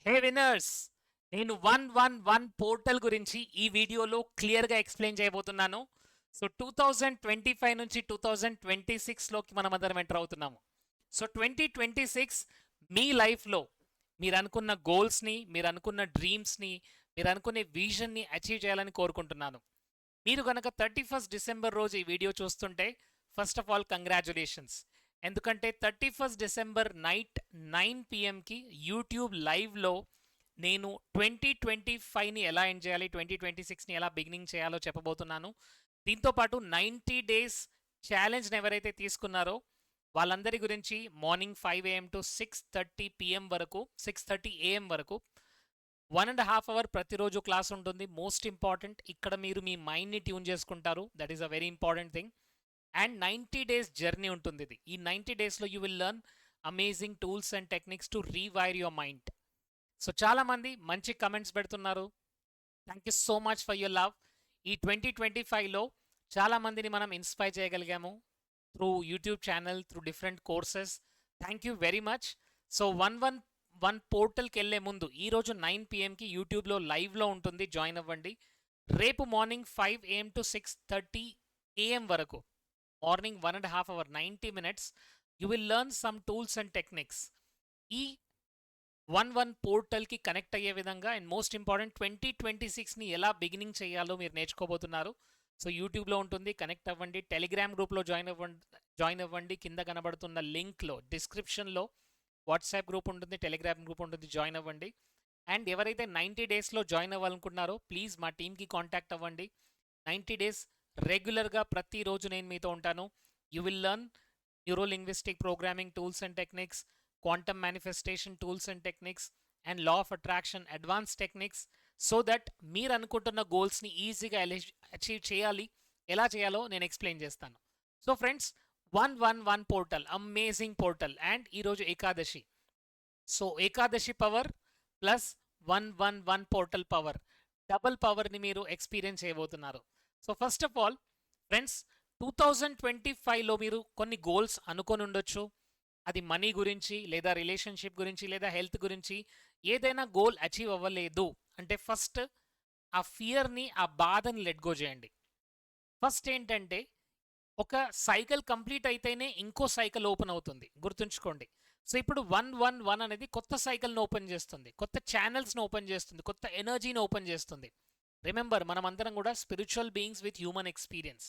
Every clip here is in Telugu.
హే విన్నర్స్, నేను 111 పోర్టల్ గురించి ఈ వీడియోలో క్లియర్గా ఎక్స్ప్లెయిన్ చేయబోతున్నాను. సో 2025 నుంచి 2026లోకి మనం అందరం ఎంటర్ అవుతున్నాము. సో 2026 మీ లైఫ్లో మీరు అనుకున్న గోల్స్ని, మీరు అనుకున్న డ్రీమ్స్ని, మీరు అనుకునే విజన్ని అచీవ్ చేయాలని కోరుకుంటున్నాను. మీరు కనుక 31 డిసెంబర్ రోజు ఈ వీడియో చూస్తుంటే ఫస్ట్ ఆఫ్ ఆల్ కంగ్రాచులేషన్స్. ఎందుకంటే 31 డిసెంబర్ నైట్ 9 పిఎంకి యూట్యూబ్ లైవ్లో నేను 2025ని ఎలా ఎండ్ చేయాలి, 2026ని ఎలా బిగినింగ్ చేయాలో చెప్పబోతున్నాను. దీంతోపాటు 90 డేస్ ఛాలెంజ్ని ఎవరైతే తీసుకున్నారో వాళ్ళందరి గురించి మార్నింగ్ 5 AM టు 6:30 PM వరకు, 6:30 AM వరకు 1.5 అవర్ ప్రతిరోజు క్లాస్ ఉంటుంది. మోస్ట్ ఇంపార్టెంట్, ఇక్కడ మీరు మీ మైండ్ని ట్యూన్ చేసుకుంటారు. That is a very important thing. And 90 days journey ఉంటుంది ఇది. ఈ 90 డేస్లో you will learn amazing tools and techniques to rewire your mind. So చాలామంది మంచి కమెంట్స్ పెడుతున్నారు. Thank you so much for your love. ఈ 2025లో చాలామందిని మనం ఇన్స్పైర్ చేయగలిగాము through YouTube channel, through different courses. Thank you very much. So 111 పోర్టల్కి వెళ్ళే ముందు ఈరోజు 9 PMకి యూట్యూబ్లో లైవ్లో ఉంటుంది, జాయిన్ అవ్వండి. రేపు మార్నింగ్ 5 AM టు 6:30 AM వరకు, morning 1.5 hour 90 minutes, you will learn some tools and techniques. ఈ 111 పోర్టల్కి కనెక్ట్ అయ్యే విధంగా అండ్ మోస్ట్ ఇంపార్టెంట్ 2026ని ఎలా బిగినింగ్ చేయాలో మీరు నేర్చుకోబోతున్నారు. సో యూట్యూబ్లో ఉంటుంది, కనెక్ట్ అవ్వండి. టెలిగ్రామ్ గ్రూప్లో జాయిన్ అవ్వండి. కింద కనబడుతున్న లింక్లో డిస్క్రిప్షన్లో వాట్సాప్ గ్రూప్ ఉంటుంది, టెలిగ్రామ్ గ్రూప్ ఉంటుంది, జాయిన్ అవ్వండి. అండ్ ఎవరైతే 90 డేస్లో జాయిన్ అవ్వాలనుకుంటున్నారో ప్లీజ్ మా టీమ్కి కాంటాక్ట్ అవ్వండి. 90 డేస్ రెగ్యులర్గా ప్రతిరోజు నేను మీతో ఉంటాను. You will learn neuro linguistic programming tools and techniques, quantum manifestation tools and techniques, and law of attraction advance techniques, so that మీరు అనుకుంటున్న గోల్స్ని ఈజీగా అచీవ్ చేయాలి. ఎలా చేయాలో నేను ఎక్స్ప్లెయిన్ చేస్తాను. So friends, 111 portal amazing portal. And ఈరోజు Ekadashi. So Ekadashi power plus 111 portal power, double పవర్ని మీరు ఎక్స్పీరియన్స్ చేయబోతున్నారు. So first of all friends, 2025లో మీరు కొన్ని గోల్స్ అనుకొని ఉండొచ్చు. అది మనీ గురించి, లేదా రిలేషన్షిప్ గురించి, లేదా హెల్త్ గురించి. ఏదైనా గోల్ అచీవ్ అవ్వలేదు అంటే ఫస్ట్ ఆ ఫియర్ని, ఆ బాధని లెట్ గో చేయండి. ఫస్ట్ ఏంటంటే, ఒక సైకిల్ కంప్లీట్ అయితేనే ఇంకో సైకిల్ ఓపెన్ అవుతుంది, గుర్తుంచుకోండి. సో ఇప్పుడు 111 అనేది కొత్త సైకిల్ని ఓపెన్ చేస్తుంది, కొత్త ఛానల్స్ని ఓపెన్ చేస్తుంది, కొత్త ఎనర్జీని ఓపెన్ చేస్తుంది. రిమెంబర్, మనమందరం కూడా spiritual beings with human experience.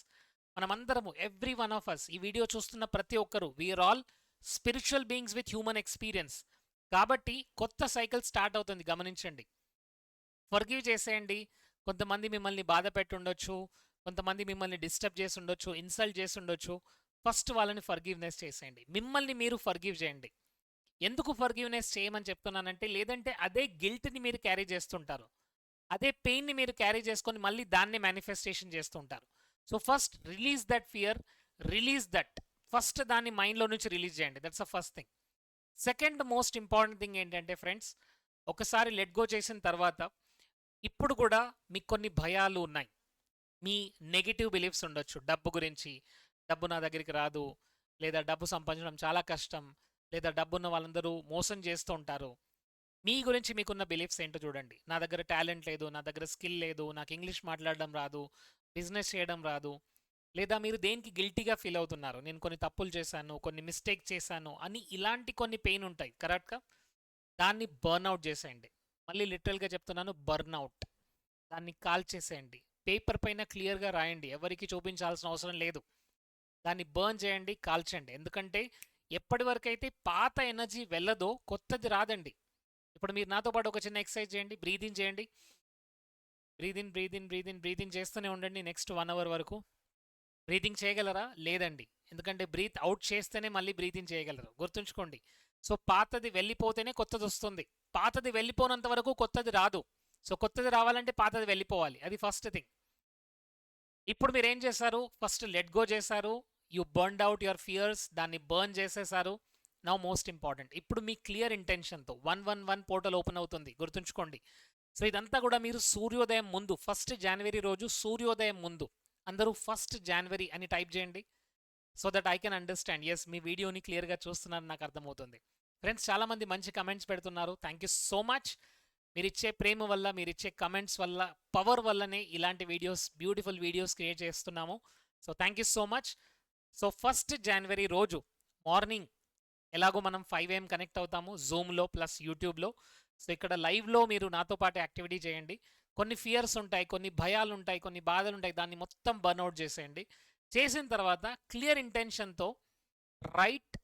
మనమందరము, ఎవ్రీ వన్ ఆఫ్ అస్, ఈ వీడియో చూస్తున్న ప్రతి ఒక్కరు, we are all spiritual beings with human experience. కాబట్టి కొత్త సైకిల్ స్టార్ట్ అవుతుంది, గమనించండి. ఫర్గివ్ చేసేయండి. కొంతమంది మిమ్మల్ని బాధ పెట్టుండొచ్చు, కొంతమంది మిమ్మల్ని డిస్టర్బ్ చేసి ఉండొచ్చు, ఇన్సల్ట్ చేసి ఉండొచ్చు. ఫస్ట్ వాళ్ళని ఫర్గివ్నెస్ చేసేయండి, మిమ్మల్ని మీరు ఫర్గివ్ చేయండి. ఎందుకు ఫర్గివ్నెస్ చేయమని చెప్తున్నానంటే, లేదంటే అదే గిల్ట్ని మీరు క్యారీ చేస్తుంటారు, అదే పెయిన్ని మీరు క్యారీ చేసుకొని మళ్ళీ దాన్ని మేనిఫెస్టేషన్ చేస్తుంటారు. So first release that fear, release that. First దాన్ని మైండ్లో నుంచి రిలీజ్ చేయండి. That's a first thing. Second most important thing ఏంటంటే ఫ్రెండ్స్, ఒకసారి లెట్ గో చేసిన తర్వాత ఇప్పుడు కూడా మీకు కొన్ని భయాలు ఉన్నాయి. మీ నెగిటివ్ బిలీఫ్స్ ఉండొచ్చు. డబ్బు గురించి, డబ్బు నా దగ్గరికి రాదు, లేదా డబ్బు సంపాదించడం చాలా కష్టం, లేదా డబ్బున్న వాళ్ళందరూ మోసం చేస్తూ ఉంటారు. మీ గురించి మీకున్న బిలీఫ్స్ ఏంటో చూడండి. నా దగ్గర టాలెంట్ లేదు, నా దగ్గర స్కిల్ లేదు, నాకు ఇంగ్లీష్ మాట్లాడడం రాదు, బిజినెస్ చేయడం రాదు, లేదా మీరు దేనికి గిల్టీగా ఫీల్ అవుతున్నారు, నేను కొన్ని తప్పులు చేశాను, కొన్ని మిస్టేక్ చేశాను అని, ఇలాంటి కొన్ని పెయిన్ ఉంటాయి, కరెక్ట్గా. దాన్ని బర్న్అవుట్ చేసేయండి. మళ్ళీ లిటరల్గా చెప్తున్నాను, బర్న్అవుట్. దాన్ని కాల్ చేసేయండి. పేపర్ పైన క్లియర్గా రాయండి, ఎవరికి చూపించాల్సిన అవసరం లేదు. దాన్ని బర్న్ చేయండి, కాల్చండి. ఎందుకంటే ఎప్పటి వరకైతే పాత ఎనర్జీ వెళ్ళదో కొత్తది రాదండి. ఇప్పుడు మీరు నాతో పాటు ఒక చిన్న ఎక్సర్సైజ్ చేయండి. బ్రీదింగ్ చేయండి. బ్రీదిన్ బ్రీదిన్ బ్రీదిన్ బ్రీదింగ్ చేస్తూనే ఉండండి నెక్స్ట్ 1 అవర్ వరకు. బ్రీతింగ్ చేయగలరా? లేదండి. ఎందుకంటే బ్రీత్ అవుట్ చేస్తేనే మళ్ళీ బ్రీతింగ్ చేయగలరు, గుర్తుంచుకోండి. సో పాతది వెళ్ళిపోతేనే కొత్తది వస్తుంది. పాతది వెళ్ళిపోనంత వరకు కొత్తది రాదు. సో కొత్తది రావాలంటే పాతది వెళ్ళిపోవాలి, అది ఫస్ట్ థింగ్. ఇప్పుడు మీరు ఏం చేశారు? ఫస్ట్ లెట్ గో చేశారు, you burned out your fears, దాన్ని బర్న్ చేసేసారు. నౌ మోస్ట్ ఇంపార్టెంట్, ఇప్పుడు మీ క్లియర్ ఇంటెన్షన్తో 111 పోర్టల్ ఓపెన్ అవుతుంది, గుర్తుంచుకోండి. సో ఇదంతా కూడా మీరు సూర్యోదయం ముందు, 1 జనవరి రోజు సూర్యోదయం ముందు, అందరూ 1 జనవరి అని టైప్ చేయండి. So that I can understand. Yes, మీ వీడియోని క్లియర్గా చూస్తున్నారని నాకు అర్థమవుతుంది. ఫ్రెండ్స్ చాలామంది మంచి కమెంట్స్ పెడుతున్నారు. Thank you so much. మీరిచ్చే ప్రేమ వల్ల, మీరిచ్చే కమెంట్స్ వల్ల, పవర్ వల్లనే ఇలాంటి వీడియోస్, బ్యూటిఫుల్ వీడియోస్ క్రియేట్ చేస్తున్నాము. So thank you so much. So 1st జనవరి రోజు మార్నింగ్ ఎలాగో మనం 5 AM కనెక్ట్ అవుతాము జూమ్లో ప్లస్ యూట్యూబ్లో. సో ఇక్కడ లైవ్లో మీరు నాతో పాటు యాక్టివిటీ చేయండి. కొన్ని ఫియర్స్ ఉంటాయి, కొన్ని భయాలు ఉంటాయి, కొన్ని బాధలు ఉంటాయి, దాన్ని మొత్తం బర్న్అవుట్ చేసేయండి. చేసిన తర్వాత క్లియర్ ఇంటెన్షన్తో రైట్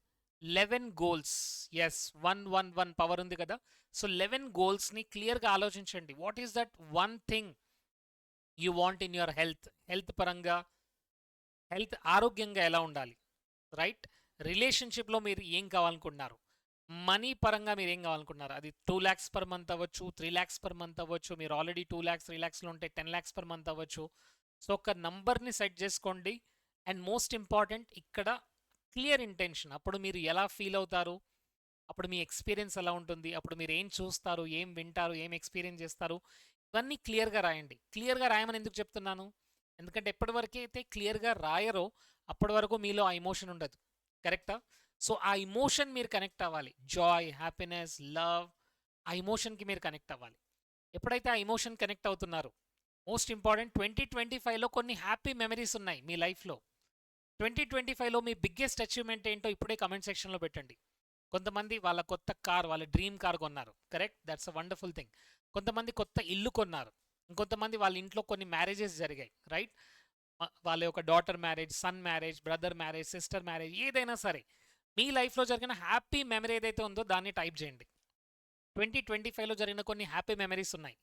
11 గోల్స్. ఎస్, 111 పవర్ ఉంది కదా. సో 11 గోల్స్ని క్లియర్గా ఆలోచించండి. What is that one thing you want in your health పరంగా, హెల్త్ ఆరోగ్యంగా ఎలా ఉండాలి, రైట్? రిలేషన్షిప్లో మీరు ఏం కావాలనుకుంటున్నారు, మనీ పరంగా మీరు ఏం కావాలనుకుంటున్నారు, అది 2 lakhs per month అవ్వచ్చు, 3 lakhs per month అవ్వచ్చు, మీరు ఆల్రెడీ 2 lakhs 3 lakhsలో ఉంటే 10 lakhs per month అవ్వచ్చు. సో ఒక నంబర్ని సెట్ చేసుకోండి. అండ్ మోస్ట్ ఇంపార్టెంట్ ఇక్కడ క్లియర్ ఇంటెన్షన్. అప్పుడు మీరు ఎలా ఫీల్ అవుతారు, అప్పుడు మీ ఎక్స్పీరియన్స్ ఎలా ఉంటుంది, అప్పుడు మీరు ఏం చూస్తారు, ఏం వింటారు, ఏం ఎక్స్పీరియన్స్ చేస్తారు, ఇవన్నీ క్లియర్గా రాయండి. క్లియర్గా రాయమని ఎందుకు చెప్తున్నాను, ఎందుకంటే ఎప్పటి వరకు అయితే క్లియర్గా రాయరో అప్పటి వరకు మీలో ఆ ఎమోషన్ ఉండదు. కరెక్టా? సో ఆ ఇమోషన్ మీరు కనెక్ట్ అవ్వాలి. జాయ్, హ్యాపీనెస్, లవ్, ఆ ఇమోషన్కి మీరు కనెక్ట్ అవ్వాలి. ఎప్పుడైతే ఆ ఇమోషన్ కనెక్ట్ అవుతున్నారో, మోస్ట్ ఇంపార్టెంట్ 2025లో కొన్ని హ్యాపీ మెమరీస్ ఉన్నాయి మీ లైఫ్లో. 2025లో మీ బిగ్గెస్ట్ అచీవ్మెంట్ ఏంటో ఇప్పుడే కమెంట్ సెక్షన్లో పెట్టండి. కొంతమంది వాళ్ళ కొత్త కార్, వాళ్ళ డ్రీమ్ కార్ కొన్నారు. Correct, that's a wonderful thing. కొంతమంది కొత్త ఇల్లు కొన్నారు. ఇంకొంతమంది వాళ్ళ ఇంట్లో కొన్ని మ్యారేజెస్ జరిగాయి, రైట్? వాళ్ళ యొక్క daughter marriage, son marriage, brother marriage, sister marriage, ఏదైనా సరే మీ లైఫ్లో జరిగిన హ్యాపీ మెమరీ ఏదైతే ఉందో దాన్ని టైప్ చేయండి. 2025లో జరిగిన కొన్ని హ్యాపీ మెమరీస్ ఉన్నాయి.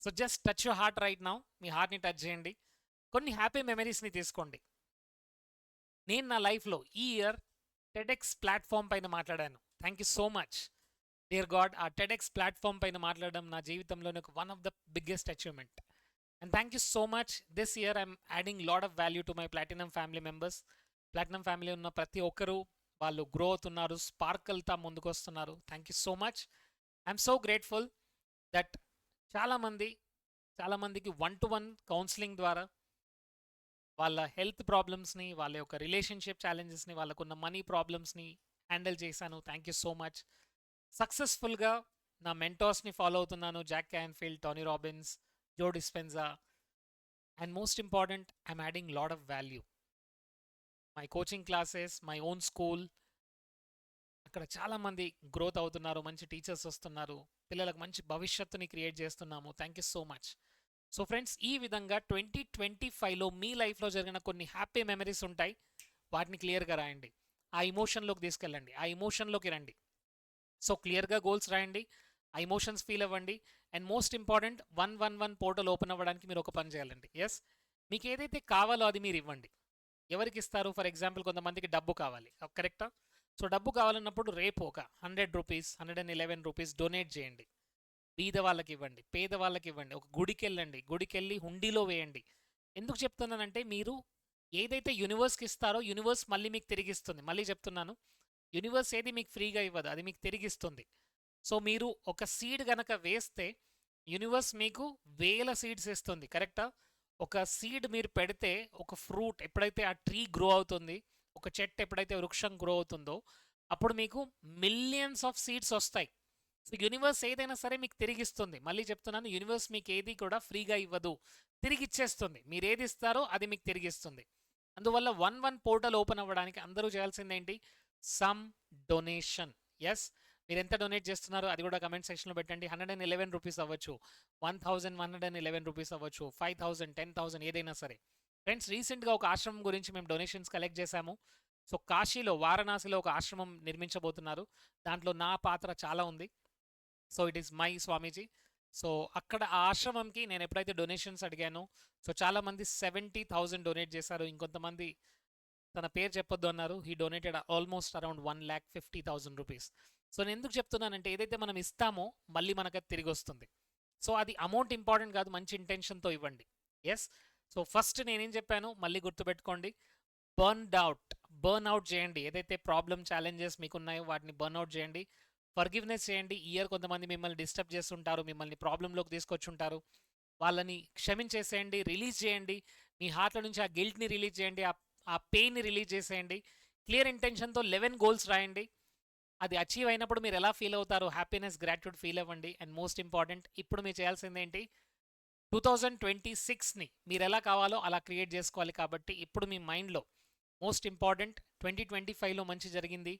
So just touch your heart right now. మీ హార్ట్ని టచ్ చేయండి. కొన్ని హ్యాపీ మెమరీస్ని తీసుకోండి. నేను నా లైఫ్లో ఈ ఇయర్ టెడెక్స్ ప్లాట్ఫామ్ పైన మాట్లాడాను. Thank you so much dear God. ఆ టెడెక్స్ ప్లాట్ఫామ్ పైన మాట్లాడడం నా జీవితంలోని ఒక one of the biggest achievement. And thank you so much. This year I'm adding lot of value to my platinum family members. Platinum family ఉన్న ప్రతి ఒక్కరూ వాళ్ళు గ్రో అవుతున్నారు, స్పార్కల్తో ముందుకు వస్తున్నారు. Thank you so much. I'm so grateful that చాలామందికి 1-to-1 కౌన్సిలింగ్ ద్వారా వాళ్ళ హెల్త్ ప్రాబ్లమ్స్ని, వాళ్ళ యొక్క రిలేషన్షిప్ ఛాలెంజెస్ని, వాళ్ళకున్న మనీ ప్రాబ్లమ్స్ని హ్యాండిల్ చేశాను. Thank you so much. సక్సెస్ఫుల్గా నా మెంటార్స్ని ఫాలో అవుతున్నాను. Jack Canfield, Tony Robbins, Joe Dispenza. And most important, I'm adding lot of value. My coaching classes, my own school, అక్కడ చాలామంది గ్రోత్ అవుతున్నారు, మంచి టీచర్స్ వస్తున్నారు, పిల్లలకు మంచి భవిష్యత్తుని క్రియేట్ చేస్తున్నాము. Thank you so much. So friends, ఈ విధంగా 2025లో మీ లైఫ్లో జరిగిన కొన్ని హ్యాపీ మెమరీస్ ఉంటాయి. వాటిని క్లియర్గా రాయండి. ఆ ఇమోషన్లోకి తీసుకెళ్ళండి, ఆ ఇమోషన్లోకి రండి. సో క్లియర్గా గోల్స్ రాయండి, ఆ ఇమోషన్స్ ఫీల్ అవ్వండి. And most important, 111 portal open అవ్వడానికి మీరు ఒక పని చేయాలండి. ఎస్, మీకు ఏదైతే కావాలో అది మీరు ఇవ్వండి. ఎవరికి ఇస్తారు? ఫర్ ఎగ్జాంపుల్ కొంతమందికి డబ్బు కావాలి, కరెక్టా? సో డబ్బు కావాలన్నప్పుడు రేపు ఒక 100 రూపీస్, 111 రూపీస్ డొనేట్ చేయండి. బీద వాళ్ళకి ఇవ్వండి, పేద వాళ్ళకి ఇవ్వండి. ఒక గుడికి వెళ్ళండి, గుడికి వెళ్ళి హుండీలో వేయండి. ఎందుకు చెప్తున్నానంటే, మీరు ఏదైతే యూనివర్స్కి ఇస్తారో యూనివర్స్ మళ్ళీ మీకు తిరిగిస్తుంది. మళ్ళీ చెప్తున్నాను, యూనివర్స్ ఏది మీకు ఫ్రీగా ఇవ్వదు, అది మీకు తిరిగిస్తుంది. సో మీరు ఒక సీడ్ గనక వేస్తే యూనివర్స్ మీకు వేల సీడ్స్ ఇస్తుంది. కరెక్టా? ఒక సీడ్ మీరు పెడితే ఒక ఫ్రూట్ ఎప్పుడైతే ఆ ట్రీ గ్రో అవుతుంది, ఒక చెట్టు ఎప్పుడైతే వృక్షం గ్రో అవుతుందో అప్పుడు మీకు మిలియన్స్ ఆఫ్ సీడ్స్ వస్తాయి. సో యూనివర్స్ ఏదైనా సరే మీకు తిరిగిస్తుంది. మళ్ళీ చెప్తున్నాను, యూనివర్స్ మీకు ఏది కూడా ఫ్రీగా ఇవ్వదు, తిరిగి ఇచ్చేస్తుంది. మీరు ఏది ఇస్తారో అది మీకు తిరిగిస్తుంది. అందువల్ల 111 పోర్టల్ ఓపెన్ అవ్వడానికి అందరూ చేయాల్సింది ఏంటి? Some donation. ఎస్, మీరు ఎంత డొనేట్ చేస్తున్నారో అది కూడా కమెంట్ సెక్షన్లో పెట్టండి. 111 రూపీస్ అవ్వచ్చు, 1111 రూపీస్ అవ్వచ్చు, 5000, 10,000, ఏదైనా సరే. ఫ్రెండ్స్, రీసెంట్గా ఒక ఆశ్రమం గురించి మేము డొనేషన్స్ కలెక్ట్ చేశాము. సో కాశీలో, వారణాసిలో ఒక ఆశ్రమం నిర్మించబోతున్నారు. దాంట్లో నా పాత్ర చాలా ఉంది. So it is my Swamiji. So అక్కడ ఆ ఆశ్రమంకి నేను ఎప్పుడైతే డొనేషన్స్ అడిగానో, సో చాలామంది 70,000 డొనేట్ చేశారు. ఇంకొంతమంది తన పేరు చెప్పొద్దు అన్నారు. He donated almost around 1,50,000 rupees. So నేను ఎందుకు చెప్తున్నానంటే, ఏదైతే మనం ఇస్తామో మళ్ళీ మనకు అది తిరిగి వస్తుంది. సో అది అమౌంట్ ఇంపార్టెంట్ కాదు, మంచి ఇంటెన్షన్తో ఇవ్వండి. ఎస్, సో ఫస్ట్ నేనేం చెప్పాను మళ్ళీ గుర్తుపెట్టుకోండి, బర్న్ అవుట్ చేయండి. ఏదైతే ప్రాబ్లమ్, ఛాలెంజెస్ మీకున్నాయో వాటిని బర్న్ అవుట్ చేయండి. ఫర్గివ్నెస్ చేయండి. ఈ ఇయర్ కొంతమంది మిమ్మల్ని డిస్టర్బ్ చేస్తుంటారు, మిమ్మల్ని ప్రాబ్లంలోకి తీసుకొచ్చుంటారు. వాళ్ళని క్షమించేసేయండి, రిలీజ్ చేయండి. మీ హార్ట్లో నుంచి ఆ గిల్ట్ని రిలీజ్ చేయండి, ఆ పెయిన్ని రిలీజ్ చేసేయండి. క్లియర్ ఇంటెన్షన్తో 11 గోల్స్ రాయండి. అది అచీవ్ అయినప్పుడు మీరు ఎలా ఫీల్ అవుతారు? హ్యాపీనెస్, గ్రాట్యూడ్ ఫీల్ అవ్వండి. అండ్ మోస్ట్ ఇంపార్టెంట్ ఇప్పుడు మీరు చేయాల్సింది ఏంటి? 2026ని మీరు ఎలా కావాలో అలా క్రియేట్ చేసుకోవాలి. కాబట్టి ఇప్పుడు మీ మైండ్లో మోస్ట్ ఇంపార్టెంట్ 2025లో మంచి జరిగింది,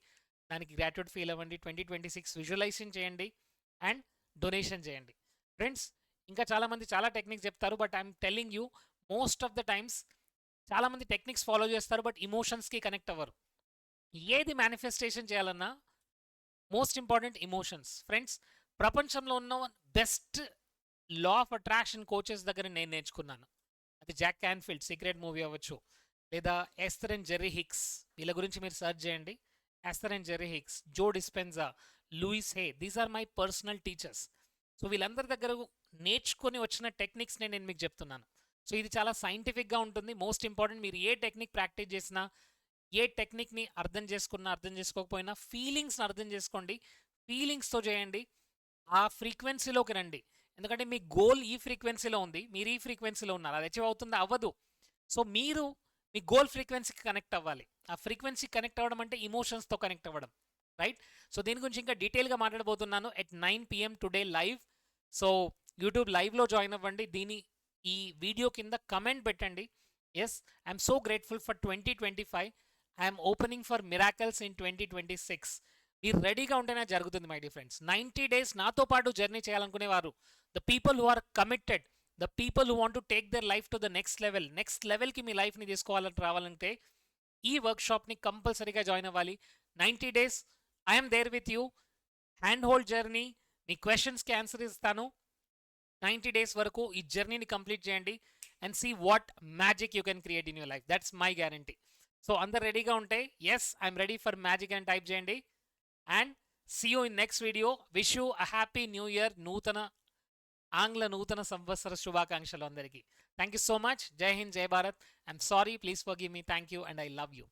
దానికి గ్రాట్యూడ్ ఫీల్ అవ్వండి. 2026 విజువలైజేషన్ చేయండి అండ్ డొనేషన్ చేయండి. ఫ్రెండ్స్, ఇంకా చాలామంది చాలా టెక్నిక్స్ చెప్తారు, but I'm telling you most of the times చాలామంది టెక్నిక్స్ ఫాలో చేస్తారు, బట్ ఇమోషన్స్కి కనెక్ట్ అవ్వరు. ఏది మేనిఫెస్టేషన్ చేయాలన్నా మోస్ట్ ఇంపార్టెంట్ ఇమోషన్స్. ఫ్రెండ్స్, ప్రపంచంలో ఉన్న best law of attraction coaches దగ్గర నేను నేర్చుకున్నాను. అది జాక్ క్యాన్ఫీల్డ్ సీక్రెట్ మూవీ అవ్వచ్చు, లేదా ఎస్థర్ అండ్ జెర్రీ హిక్స్, వీళ్ళ గురించి మీరు సెర్చ్ చేయండి. Esther and Jerry Hicks, Joe Dispenza, Louise Hay, these are my personal teachers. So వీళ్ళందరి దగ్గర నేర్చుకొని వచ్చిన టెక్నిక్స్ నేను మీకు చెప్తున్నాను. సో ఇది చాలా సైంటిఫిక్గా ఉంటుంది. మోస్ట్ ఇంపార్టెంట్, మీరు ఏ టెక్నిక్ ప్రాక్టీస్ చేసినా, ఏ టెక్నిక్ని అర్థం చేసుకున్నా అర్థం చేసుకోకపోయినా ఫీలింగ్స్ని అర్థం చేసుకోండి, ఫీలింగ్స్తో చేయండి, ఆ ఫ్రీక్వెన్సీలోకి రండి. ఎందుకంటే మీ గోల్ ఈ ఫ్రీక్వెన్సీలో ఉంది, మీరు ఈ ఫ్రీక్వెన్సీలో ఉన్నారు, అది అచీవ్ అవుతుందా? అవ్వదు. సో మీరు మీ గోల్ ఫ్రీక్వెన్సీకి కనెక్ట్ అవ్వాలి. ఆ ఫ్రీక్వెన్సీ కనెక్ట్ అవ్వడం అంటే ఇమోషన్స్తో కనెక్ట్ అవ్వడం, రైట్? సో దీని గురించి ఇంకా డీటెయిల్గా మాట్లాడబోతున్నాను at 9 PM today live. So YouTube లైవ్లో జాయిన్ అవ్వండి. ఈ వీడియో కింద కమెంట్ పెట్టండి, yes I'm so grateful for 2025, I'm opening for miracles in 2026. మీరు రెడీగా ఉంటేనే జరుగుతుంది మై డియర్ ఫ్రెండ్స్. 90 days నాతో పాటు జర్నీ చేయాలనుకునేవారు, the people who are committed, the people who want to take their life to the next లెవెల్కి మీ లైఫ్ని తీసుకోవాలని రావాలంటే ఈ వర్క్షాప్ని కంపల్సరీగా జాయిన్ అవ్వాలి. 90 days I'm there with you, hand hold journey, మీ క్వశ్చన్స్కి ఆన్సర్ ఇస్తాను. 90 days వరకు ఈ జర్నీని కంప్లీట్ చేయండి and see what magic you can create in your life. That's my guarantee. So అందరు రెడీగా ఉంటే yes I'm ready for magic అని టైప్ చేయండి. And see you in next video. Wish you a happy new year, ఆంగ్ల నూతన సంవత్సర శుభాకాంక్షలు అందరికీ. Thank you so much. జై హింద్, జై Bharat. I'm sorry, please forgive me. Thank you and I love you.